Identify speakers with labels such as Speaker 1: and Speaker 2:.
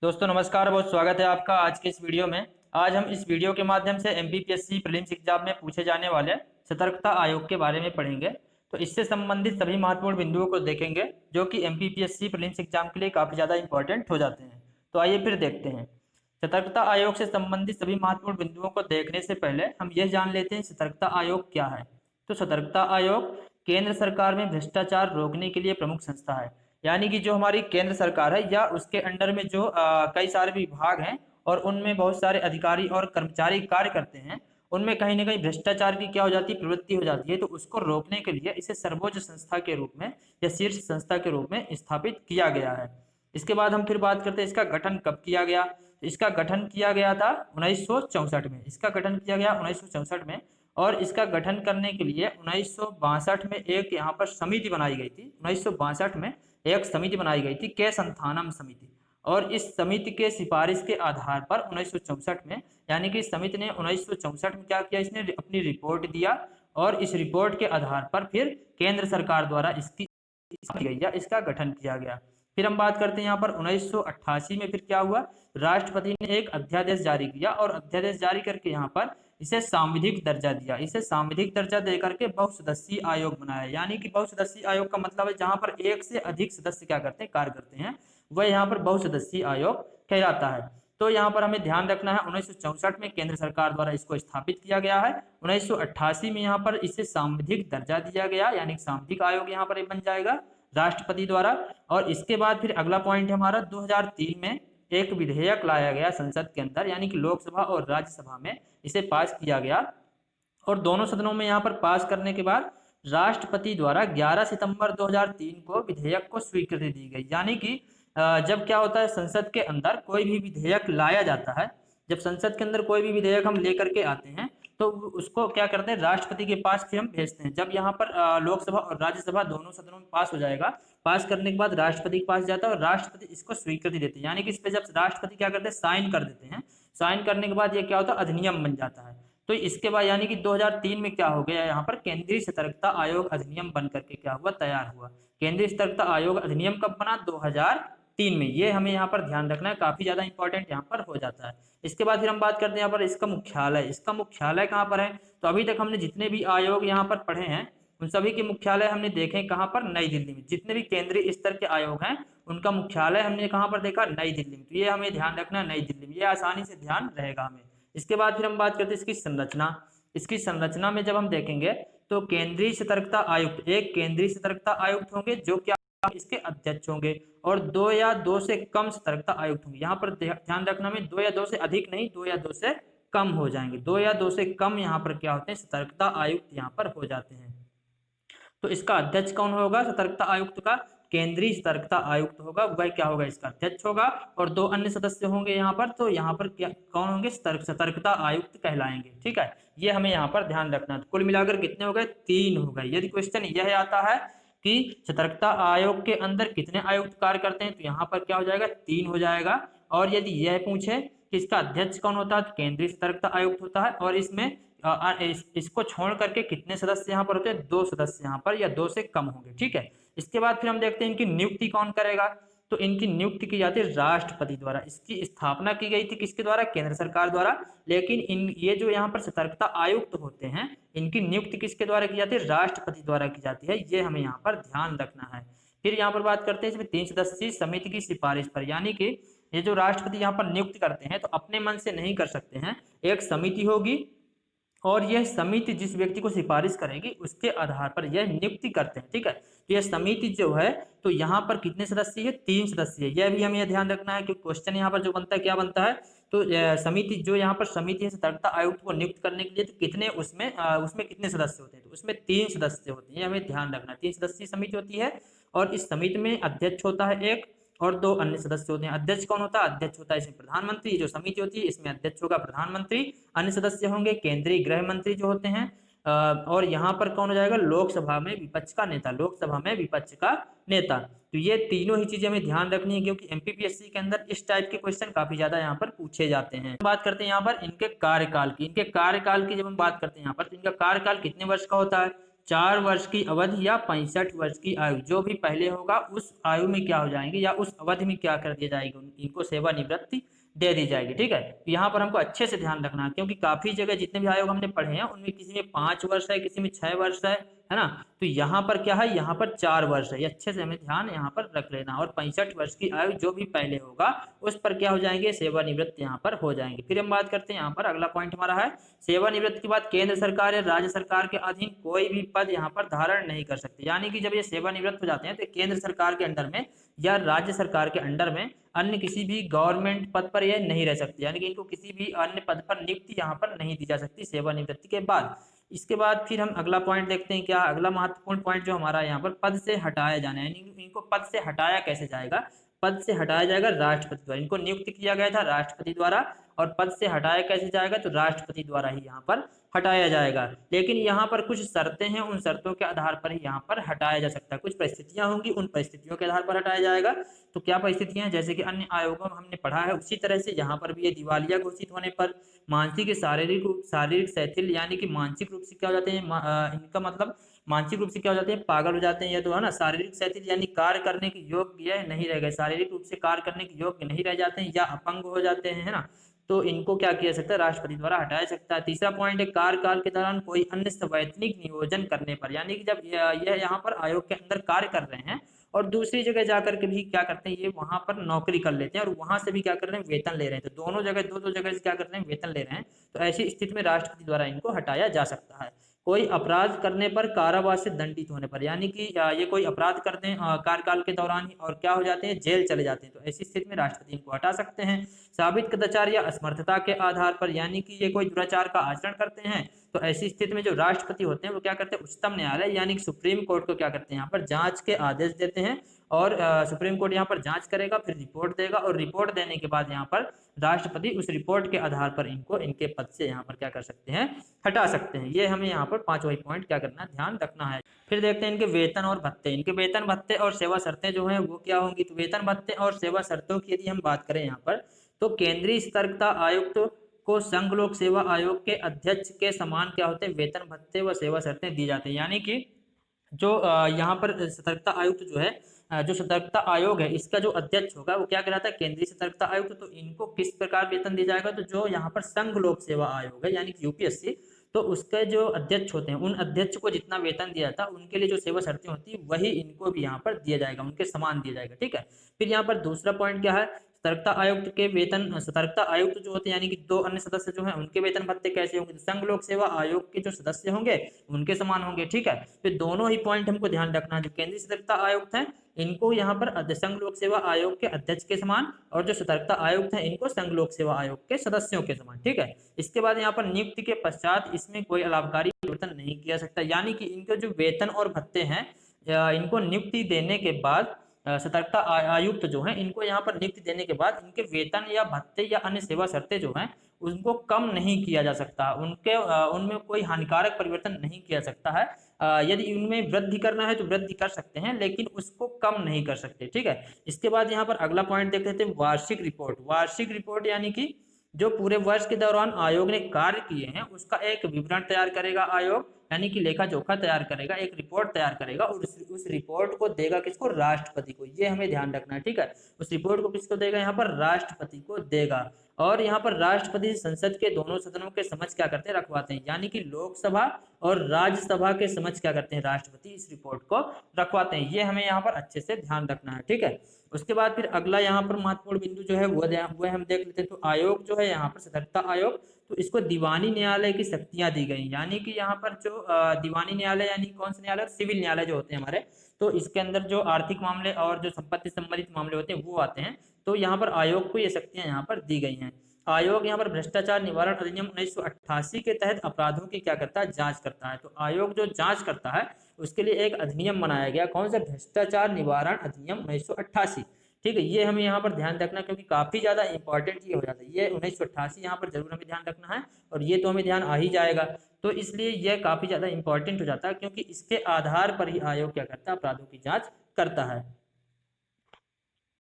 Speaker 1: दोस्तों नमस्कार, बहुत स्वागत है आपका आज के इस वीडियो में। आज हम इस वीडियो के माध्यम से एमपीपीएससी प्रीलिम्स एग्जाम में पूछे जाने वाले सतर्कता आयोग के बारे में पढ़ेंगे। तो इससे संबंधित सभी महत्वपूर्ण बिंदुओं को देखेंगे जो कि एमपीपीएससी प्रीलिम्स एग्जाम के लिए काफ़ी ज़्यादा इंपॉर्टेंट हो जाते हैं। तो आइए फिर देखते हैं। सतर्कता आयोग से संबंधित सभी महत्वपूर्ण बिंदुओं को देखने से पहले हम यह जान लेते हैं सतर्कता आयोग क्या है। तो सतर्कता आयोग केंद्र सरकार में भ्रष्टाचार रोकने के लिए प्रमुख संस्था है। यानी कि जो हमारी केंद्र सरकार है या उसके अंडर में जो कई सारे विभाग हैं और उनमें बहुत सारे अधिकारी और कर्मचारी कार्य करते हैं, उनमें कहीं ना कहीं भ्रष्टाचार की क्या हो जाती है, प्रवृत्ति हो जाती है। तो उसको रोकने के लिए इसे सर्वोच्च संस्था के रूप में या शीर्ष संस्था के रूप में स्थापित किया गया है। इसके बाद हम फिर बात करते हैं इसका गठन कब किया गया। तो इसका गठन किया गया था 1964 में। इसका गठन किया गया 1964 में। और इसका गठन करने के लिए 1962 में एक यहाँ पर समिति बनाई गई थी। 1962 में एक समिति बनाई गई थी, के संथानम समिति। और इस समिति के सिफारिश के आधार पर 1964 में, यानी कि समिति ने 1964 में क्या किया, इसने अपनी रिपोर्ट दिया और इस रिपोर्ट के आधार पर फिर केंद्र सरकार द्वारा इसकी गई या इसका गठन किया गया। फिर हम बात करते हैं यहाँ पर 1988 में फिर क्या हुआ, राष्ट्रपति ने एक अध्यादेश जारी किया और अध्यादेश जारी करके यहाँ पर इसे सांविधिक दर्जा दिया। इसे सांविधिक दर्जा देकर के बहुसदस्यीय आयोग बनाया। यानी कि बहुसदस्यीय आयोग का मतलब है जहां पर एक से अधिक सदस्य क्या करते हैं, कार्य करते हैं, वह यहाँ पर बहुसदस्यीय आयोग कहलाता है। तो यहाँ पर हमें ध्यान रखना है 1964 में केंद्र सरकार द्वारा इसको स्थापित किया गया है। 1988 में यहाँ पर इसे सांविधिक दर्जा दिया गया, यानी सांविधिक आयोग यहाँ पर बन जाएगा राष्ट्रपति द्वारा। और इसके बाद फिर अगला पॉइंट है हमारा 2003 में एक विधेयक लाया गया संसद के अंदर, यानी कि लोकसभा और राज्यसभा में इसे पास किया गया। और दोनों सदनों में यहाँ पर पास करने के बाद राष्ट्रपति द्वारा 11 सितंबर 2003 को विधेयक को स्वीकृति दी गई। यानी कि जब क्या होता है, संसद के अंदर कोई भी विधेयक लाया जाता है, जब संसद के अंदर कोई भी विधेयक हम लेकर के आते हैं तो उसको क्या करते हैं, राष्ट्रपति के पास फिर हम भेजते हैं। जब यहाँ पर लोकसभा और राज्यसभा दोनों सदनों में पास हो जाएगा, पास करने के बाद राष्ट्रपति के पास जाता है और राष्ट्रपति इसको स्वीकृति देते हैं। यानी कि इस पे जब राष्ट्रपति क्या करते हैं, साइन कर देते हैं। साइन करने के बाद ये क्या होता है, अधिनियम बन जाता है। तो इसके बाद यानी कि 2003 में क्या हो गया, यहाँ पर केंद्रीय सतर्कता आयोग अधिनियम बन करके क्या हुआ, तैयार हुआ। केंद्रीय सतर्कता आयोग अधिनियम कब बना, 2003 में। ये हमें यहाँ पर ध्यान रखना है, काफी ज्यादा इंपॉर्टेंट यहाँ पर हो जाता है। इसके बाद फिर हम बात करते हैं यहाँ पर इसका मुख्यालय। इसका मुख्यालय कहाँ पर है, तो अभी तक हमने जितने भी आयोग यहाँ पर पढ़े हैं उन सभी के मुख्यालय हमने देखे कहाँ पर, नई दिल्ली में। जितने भी केंद्रीय स्तर के आयोग हैं उनका मुख्यालय हमने कहाँ पर देखा, नई दिल्ली में। तो ये हमें ध्यान रखना है, नई दिल्ली में, ये आसानी से ध्यान रहेगा हमें। इसके बाद फिर हम बात करते हैं इसकी संरचना। इसकी संरचना में जब हम देखेंगे तो केंद्रीय सतर्कता आयुक्त, एक केंद्रीय सतर्कता आयुक्त होंगे जो क्या इसके अध्यक्ष होंगे, और दो या दो से कम सतर्कता आयुक्त होंगे। यहाँ पर ध्यान रखना में दो या दो से अधिक नहीं, दो या दो से कम हो जाएंगे। दो या दो से कम यहाँ पर क्या होते हैं, सतर्कता आयुक्त यहाँ पर हो जाते हैं। तो इसका अध्यक्ष कौन होगा, सतर्कता आयुक्त का केंद्रीय सतर्कता आयुक्त होगा, वह क्या होगा, इसका अध्यक्ष होगा। और दो अन्य सदस्य होंगे यहाँ पर, तो यहाँ पर क्या कौन होंगे, सतर्कता आयुक्त कहलाएंगे। ठीक है, ये हमें यहाँ पर ध्यान रखना है। तो कुल मिलाकर कितने हो गए, 3 हो गए। यदि क्वेश्चन यह आता है कि सतर्कता आयोग के अंदर कितने आयुक्त कार्य करते हैं, तो यहाँ पर क्या हो जाएगा, 3 हो जाएगा। और यदि यह पूछे कि इसका अध्यक्ष कौन होता है, तो केंद्रीय सतर्कता आयुक्त होता है। और इसमें इसको छोड़ करके कितने सदस्य यहाँ पर होते हैं, 2 सदस्य यहाँ पर, या 2 से कम होंगे। ठीक है, इसके बाद फिर हम देखते हैं इनकी नियुक्ति कौन करेगा। तो इनकी नियुक्ति की जाती है राष्ट्रपति द्वारा। इसकी स्थापना की गई थी किसके द्वारा, केंद्र सरकार द्वारा। लेकिन ये जो यहाँ पर सतर्कता आयुक्त होते हैं, इनकी नियुक्ति किसके द्वारा की जाती है, राष्ट्रपति द्वारा की जाती है। ये हमें यहाँ पर ध्यान रखना है। फिर यहाँ पर बात करते हैं इसमें 3 सदस्यीय समिति की सिफारिश पर। यानी कि ये जो राष्ट्रपति यहाँ पर नियुक्त करते हैं तो अपने मन से नहीं कर सकते हैं, एक समिति होगी और यह समिति जिस व्यक्ति को सिफारिश करेगी उसके आधार पर यह नियुक्ति करते हैं। ठीक है, तो यह समिति जो है, तो यहाँ पर कितने सदस्य है, 3 सदस्य है। यह भी हमें ध्यान रखना है कि क्वेश्चन यहाँ पर जो बनता है क्या बनता है, तो समिति जो यहाँ पर समिति है सतर्कता आयुक्त को नियुक्त करने के लिए, तो कितने उसमें कितने सदस्य होते हैं, तो उसमें 3 सदस्य होते हैं। हमें ध्यान रखना है, 3 सदस्यीय समिति होती है और इस समिति में अध्यक्ष होता है एक और 2 अन्य सदस्य होते हैं। अध्यक्ष कौन होता है, अध्यक्ष होता है इसमें प्रधानमंत्री। जो समिति होती है इसमें अध्यक्ष होगा प्रधानमंत्री। अन्य सदस्य होंगे केंद्रीय गृह मंत्री जो होते हैं। और यहाँ पर कौन हो जाएगा, लोकसभा में विपक्ष का नेता, लोकसभा में विपक्ष का नेता। तो ये तीनों ही चीजें हमें ध्यान रखनी है क्योंकि एमपीपीएससी के अंदर इस टाइप के क्वेश्चन काफी ज्यादा यहाँ पर पूछे जाते हैं। बात करते हैं यहाँ पर इनके कार्यकाल की। इनके कार्यकाल की जब हम बात करते हैं यहाँ पर, तो इनका कार्यकाल कितने वर्ष का होता है, 4 वर्ष की अवधि या 65 वर्ष की आयु, जो भी पहले होगा उस आयु में क्या हो जाएंगे या उस अवधि में क्या कर दिया जाएगा, इनको सेवानिवृत्ति दे दी जाएगी। ठीक है, यहाँ पर हमको अच्छे से ध्यान रखना है, क्योंकि काफी जगह जितने भी आयोग हमने पढ़े हैं उनमें किसी में 5 वर्ष है, किसी में 6 वर्ष है ना। तो यहाँ पर क्या है, यहाँ पर 4 वर्ष है, ये अच्छे से हमें ध्यान यहाँ पर रख लेना। और 65 वर्ष की आयु जो भी पहले होगा उस पर क्या हो जाएंगे, सेवानिवृत्त यहाँ पर हो जाएंगे। फिर हम बात करते हैं, यहाँ पर अगला पॉइंट हमारा है सेवानिवृत्त के बाद केंद्र सरकार या राज्य सरकार के अधीन कोई भी पद यहाँ पर धारण नहीं कर सकते। यानी कि जब ये सेवानिवृत्त हो जाते हैं तो केंद्र सरकार के अंडर में या राज्य सरकार के अंडर में अन्य किसी भी गवर्नमेंट पद पर ये नहीं रह सकते, यानी कि इनको किसी भी अन्य पद पर नियुक्ति यहाँ पर नहीं दी जा सकती सेवानिवृत्ति के बाद। इसके बाद फिर हम अगला पॉइंट देखते हैं, क्या अगला महत्वपूर्ण पॉइंट जो हमारा यहाँ पर पद से हटाया जाना है, यानी इनको पद से हटाया कैसे जाएगा। पद से हटाया जाएगा राष्ट्रपति द्वारा, इनको नियुक्त किया गया था राष्ट्रपति द्वारा, और पद से हटाया कैसे जाएगा, तो राष्ट्रपति द्वारा ही यहाँ पर हटाया जाएगा। लेकिन यहाँ पर कुछ शर्तें हैं, उन शर्तों के आधार पर ही यहाँ पर हटाया जा सकता है। कुछ परिस्थितियां होंगी, उन परिस्थितियों के आधार पर हटाया जाएगा। तो क्या परिस्थितियां हैं, जैसे कि अन्य आयोगों में हमने पढ़ा है उसी तरह से यहाँ पर भी ये दिवालिया घोषित होने पर, मानसिक शारीरिक शिथिल, यानी कि मानसिक रूप से क्या हो जाते हैं, इनका मतलब मानसिक रूप से क्या हो जाते हैं, पागल हो जाते हैं, या तो है ना शारीरिक शिथिल यानी कार्य करने के योग्य नहीं रह गए, शारीरिक रूप से कार्य करने के योग्य नहीं रह जाते हैं, या अपंग हो जाते हैं, है ना। तो इनको क्या किया सकता है, राष्ट्रपति द्वारा हटाया सकता है। तीसरा पॉइंट है कार्यकाल के दौरान कोई अन्य संवैतनिक नियोजन करने पर, यानी कि जब यह यहाँ पर आयोग के अंदर कार्य कर रहे हैं और दूसरी जगह जाकर के भी क्या करते हैं, ये वहां पर नौकरी कर लेते हैं और वहां से भी क्या कर रहे हैं, वेतन ले रहे हैं। तो दोनों जगह दो जगह से क्या कर रहे हैं, वेतन ले रहे हैं। तो ऐसी स्थिति में राष्ट्रपति द्वारा इनको हटाया जा सकता है। कोई अपराध करने पर कारावास से दंडित होने पर, यानी कि ये कोई अपराध करते हैं कार्यकाल के दौरान ही और क्या हो जाते हैं, जेल चले जाते हैं। तो ऐसी स्थिति में राष्ट्रपति इनको हटा सकते हैं। साबित कदाचार या असमर्थता के आधार पर, यानी कि ये कोई दुराचार का आचरण करते हैं, तो ऐसी स्थिति में जो राष्ट्रपति होते हैं वो क्या करते हैं, उच्चतम न्यायालय यानी कि सुप्रीम कोर्ट को क्या करते हैं, यहाँ पर जांच के आदेश देते हैं। और सुप्रीम कोर्ट यहाँ पर जांच करेगा, फिर रिपोर्ट देगा, और रिपोर्ट देने के बाद यहाँ पर राष्ट्रपति उस रिपोर्ट के आधार पर इनको इनके पद से यहाँ पर क्या कर सकते हैं, हटा सकते हैं। ये हमें यहाँ पर पांचवा पॉइंट क्या करना है, ध्यान रखना है। फिर देखते हैं इनके वेतन और भत्ते। इनके वेतन भत्ते और सेवा शर्तें जो हैं वो क्या होंगी। तो वेतन भत्ते और सेवा शर्तों की यदि हम बात करें यहाँ पर, तो केंद्रीय सतर्कता आयुक्त को संघ लोक सेवा आयोग के अध्यक्ष के समान क्या होते हैं, वेतन भत्ते व सेवा शर्तें दी जाती हैं। यानी कि जो यहाँ पर सतर्कता आयुक्त जो है, जो सतर्कता आयोग है इसका जो अध्यक्ष होगा वो क्या कहलाता है, केंद्रीय सतर्कता आयुक्त। तो इनको किस प्रकार वेतन दिया जाएगा, तो जो यहाँ पर संघ लोक सेवा आयोग है यानी कि यूपीएससी, तो उसके जो अध्यक्ष होते हैं उन अध्यक्ष को जितना वेतन दिया जाता है उनके लिए जो सेवा शर्तें होती है वही इनको भी यहाँ पर दिया जाएगा, उनके समान दिया जाएगा। ठीक है, फिर यहाँ पर दूसरा पॉइंट क्या है, सतर्कता आयुक्त के वेतन, सतर्कता आयुक्त जो होते हैं यानी कि 2 अन्य सदस्य जो हैं उनके वेतन भत्ते कैसे होंगे, तो संघ लोक सेवा आयोग के जो सदस्य होंगे उनके समान होंगे। ठीक है, फिर दोनों ही पॉइंट हमको ध्यान रखना है। जो केंद्रीय सतर्कता आयुक्त है इनको यहाँ पर संघ लोक सेवा आयोग के अध्यक्ष के समान, और जो सतर्कता आयुक्त है इनको संघ लोक सेवा आयोग के सदस्यों के समान। ठीक है, इसके बाद यहाँ पर नियुक्ति के पश्चात इसमें कोई अलाभकारी परिवर्तन नहीं किया सकता, यानी कि इनके जो वेतन और भत्ते हैं इनको नियुक्ति देने के बाद सतर्कता आयुक्त जो हैं इनको यहाँ पर नियुक्ति देने के बाद इनके वेतन या भत्ते या अन्य सेवा शर्तें जो हैं उनको कम नहीं किया जा सकता, उनके उनमें कोई हानिकारक परिवर्तन नहीं किया सकता है। यदि उनमें वृद्धि करना है तो वृद्धि कर सकते हैं, लेकिन उसको कम नहीं कर सकते। ठीक है, इसके बाद यहाँ पर अगला पॉइंट देख लेते हैं, वार्षिक रिपोर्ट। वार्षिक रिपोर्ट यानी कि जो पूरे वर्ष के दौरान आयोग ने कार्य किए हैं उसका एक विवरण तैयार करेगा आयोग, यानी कि लेखा जोखा तैयार करेगा, एक रिपोर्ट तैयार करेगा और उस रिपोर्ट को देगा किसको, राष्ट्रपति को। ये हमें ध्यान रखना है। ठीक है, उस रिपोर्ट को किसको देगा, यहाँ पर राष्ट्रपति को देगा। और यहाँ पर राष्ट्रपति संसद के दोनों सदनों के समझ क्या करते हैं, रखवाते हैं, यानी कि लोकसभा और राज्यसभा के समझ क्या करते हैं, राष्ट्रपति इस रिपोर्ट को रखवाते हैं। ये हमें यहाँ पर अच्छे से ध्यान रखना है। ठीक है, उसके बाद फिर अगला यहाँ पर महत्वपूर्ण बिंदु जो है वो हम देख लेते हैं। तो आयोग जो है यहाँ पर सतर्कता आयोग, तो इसको दीवानी न्यायालय की शक्तियां दी गई, यानी कि यहाँ पर जो दीवानी न्यायालय यानी कौन से न्यायालय, सिविल न्यायालय जो होते हैं हमारे, तो इसके अंदर जो आर्थिक मामले और जो संपत्ति संबंधित मामले होते हैं वो आते हैं। तो यहाँ पर आयोग को ये शक्तियां यहाँ पर दी गई हैं। आयोग यहाँ पर भ्रष्टाचार निवारण अधिनियम 1988 के तहत अपराधों की क्या करता है, जांच करता है। तो आयोग जो जांच करता है उसके लिए एक अधिनियम बनाया गया, कौन सा, भ्रष्टाचार निवारण अधिनियम 1988। ठीक है, ये हमें यहाँ पर ध्यान रखना क्योंकि काफी ज्यादा इंपॉर्टेंट ये हो जाता है। ये 1988 यहाँ पर जरूर हमें ध्यान रखना है, और ये तो हमें ध्यान आ ही जाएगा। तो इसलिए यह काफी ज्यादा इंपॉर्टेंट हो जाता है क्योंकि इसके आधार पर ही आयोग क्या करता है, अपराधों की जांच करता है।